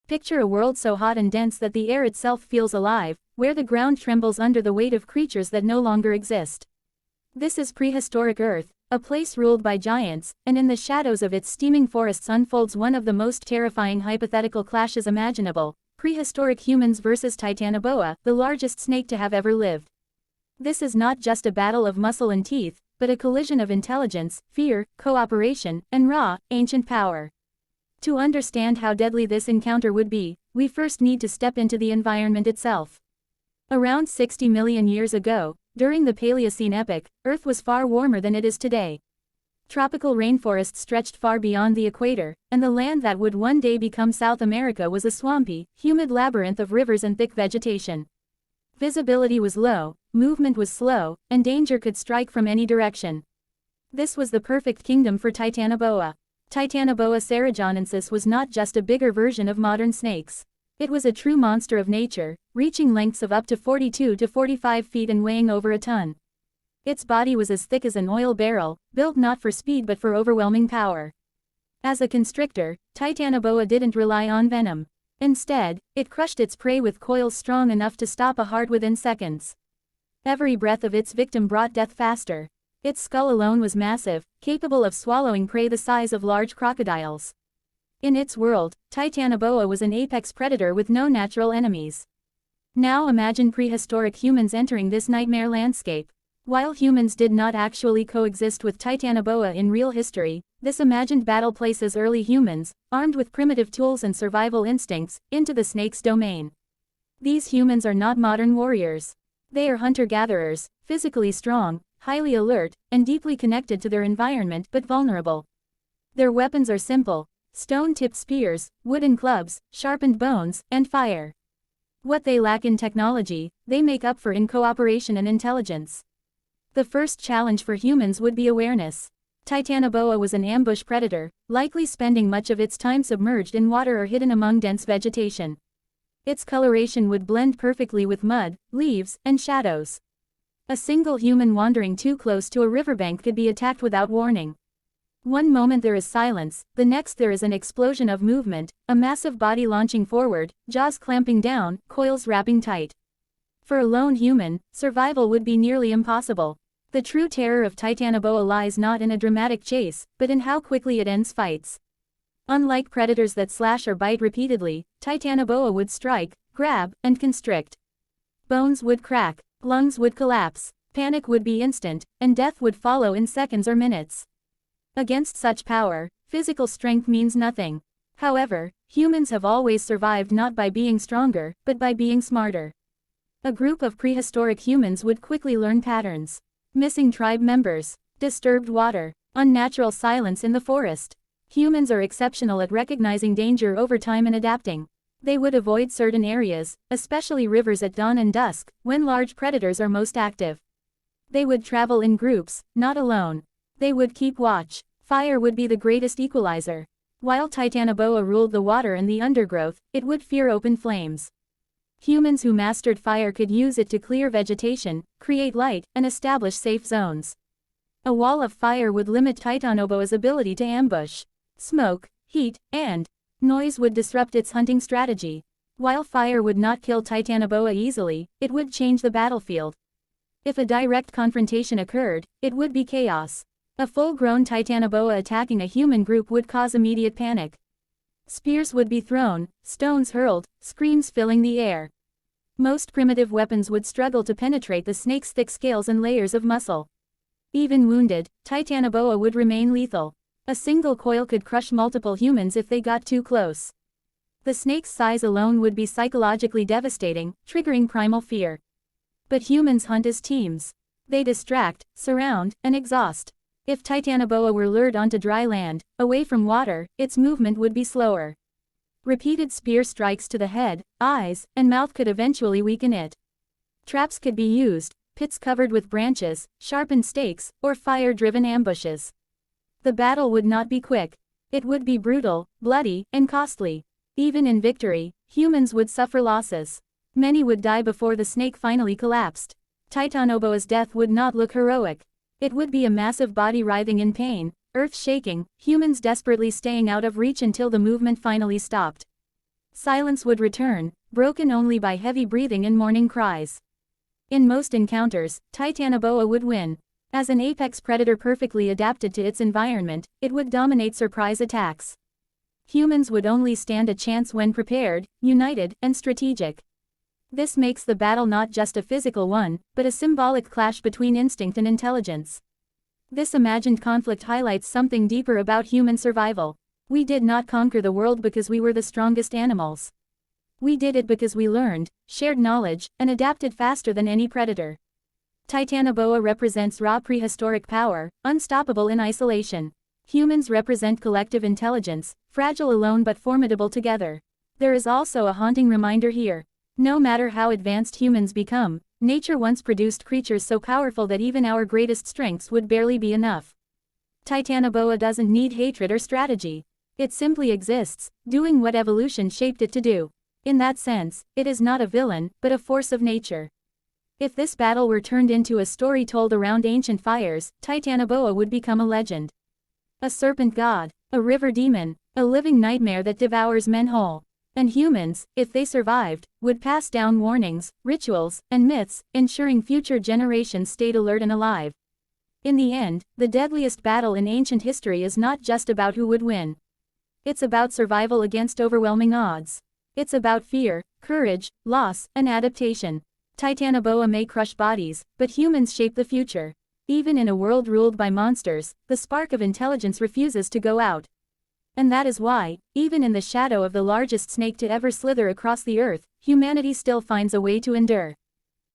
Picture a world so hot and dense that the air itself feels alive, where the ground trembles under the weight of creatures that no longer exist. This is prehistoric Earth, a place ruled by giants, and in the shadows of its steaming forests unfolds one of the most terrifying hypothetical clashes imaginable: prehistoric humans versus Titanoboa, the largest snake to have ever lived. This is not just a battle of muscle and teeth, but a collision of intelligence, fear, cooperation, and raw, ancient power. To understand how deadly this encounter would be, we first need to step into the environment itself. Around 60 million years ago, during the Paleocene epoch, Earth was far warmer than it is today. Tropical rainforests stretched far beyond the equator, and the land that would one day become South America was a swampy, humid labyrinth of rivers and thick vegetation. Visibility was low, movement was slow, and danger could strike from any direction. This was the perfect kingdom for Titanoboa. Titanoboa cerrijonensis was not just a bigger version of modern snakes. It was a true monster of nature, reaching lengths of up to 42 to 45 feet and weighing over a ton. Its body was as thick as an oil barrel, built not for speed but for overwhelming power. As a constrictor, Titanoboa didn't rely on venom. Instead, it crushed its prey with coils strong enough to stop a heart within seconds. Every breath of its victim brought death faster. Its skull alone was massive, capable of swallowing prey the size of large crocodiles. In its world, Titanoboa was an apex predator with no natural enemies. Now imagine prehistoric humans entering this nightmare landscape. While humans did not actually coexist with Titanoboa in real history, this imagined battle places early humans, armed with primitive tools and survival instincts, into the snake's domain. These humans are not modern warriors. They are hunter-gatherers, physically strong, highly alert, and deeply connected to their environment but vulnerable. Their weapons are simple: stone-tipped spears, wooden clubs, sharpened bones, and fire. What they lack in technology, they make up for in cooperation and intelligence. The first challenge for humans would be awareness. Titanoboa was an ambush predator, likely spending much of its time submerged in water or hidden among dense vegetation. Its coloration would blend perfectly with mud, leaves, and shadows. A single human wandering too close to a riverbank could be attacked without warning. One moment there is silence, the next there is an explosion of movement, a massive body launching forward, jaws clamping down, coils wrapping tight. For a lone human, survival would be nearly impossible. The true terror of Titanoboa lies not in a dramatic chase, but in how quickly it ends fights. Unlike predators that slash or bite repeatedly, Titanoboa would strike, grab, and constrict. Bones would crack, lungs would collapse, panic would be instant, and death would follow in seconds or minutes. Against such power, physical strength means nothing. However, humans have always survived not by being stronger, but by being smarter. A group of prehistoric humans would quickly learn patterns. Missing tribe members, disturbed water, unnatural silence in the forest. Humans are exceptional at recognizing danger over time and adapting. They would avoid certain areas, especially rivers at dawn and dusk, when large predators are most active. They would travel in groups, not alone. They would keep watch. Fire would be the greatest equalizer. While Titanoboa ruled the water and the undergrowth, it would fear open flames. Humans who mastered fire could use it to clear vegetation, create light, and establish safe zones. A wall of fire would limit Titanoboa's ability to ambush. Smoke, heat, and noise would disrupt its hunting strategy. While fire would not kill Titanoboa easily, it would change the battlefield. If a direct confrontation occurred, it would be chaos. A full-grown Titanoboa attacking a human group would cause immediate panic. Spears would be thrown, stones hurled, screams filling the air. Most primitive weapons would struggle to penetrate the snake's thick scales and layers of muscle. Even wounded, Titanoboa would remain lethal. A single coil could crush multiple humans if they got too close. The snake's size alone would be psychologically devastating, triggering primal fear. But humans hunt as teams. They distract, surround, and exhaust. If Titanoboa were lured onto dry land, away from water, its movement would be slower. Repeated spear strikes to the head, eyes, and mouth could eventually weaken it. Traps could be used, pits covered with branches, sharpened stakes, or fire-driven ambushes. The battle would not be quick. It would be brutal, bloody, and costly. Even in victory, humans would suffer losses. Many would die before the snake finally collapsed. Titanoboa's death would not look heroic. It would be a massive body writhing in pain, earth shaking, humans desperately staying out of reach until the movement finally stopped. Silence would return, broken only by heavy breathing and mourning cries. In most encounters, Titanoboa would win. As an apex predator perfectly adapted to its environment, it would dominate surprise attacks. Humans would only stand a chance when prepared, united, and strategic. This makes the battle not just a physical one, but a symbolic clash between instinct and intelligence. This imagined conflict highlights something deeper about human survival. We did not conquer the world because we were the strongest animals. We did it because we learned, shared knowledge, and adapted faster than any predator. Titanoboa represents raw prehistoric power, unstoppable in isolation. Humans represent collective intelligence, fragile alone but formidable together. There is also a haunting reminder here. No matter how advanced humans become, nature once produced creatures so powerful that even our greatest strengths would barely be enough. Titanoboa doesn't need hatred or strategy. It simply exists, doing what evolution shaped it to do. In that sense, it is not a villain, but a force of nature. If this battle were turned into a story told around ancient fires, Titanoboa would become a legend. A serpent god, a river demon, a living nightmare that devours men whole. And humans, if they survived, would pass down warnings, rituals, and myths, ensuring future generations stayed alert and alive. In the end, the deadliest battle in ancient history is not just about who would win. It's about survival against overwhelming odds. It's about fear, courage, loss, and adaptation. Titanoboa may crush bodies, but humans shape the future. Even in a world ruled by monsters, the spark of intelligence refuses to go out. And that is why, even in the shadow of the largest snake to ever slither across the earth, humanity still finds a way to endure.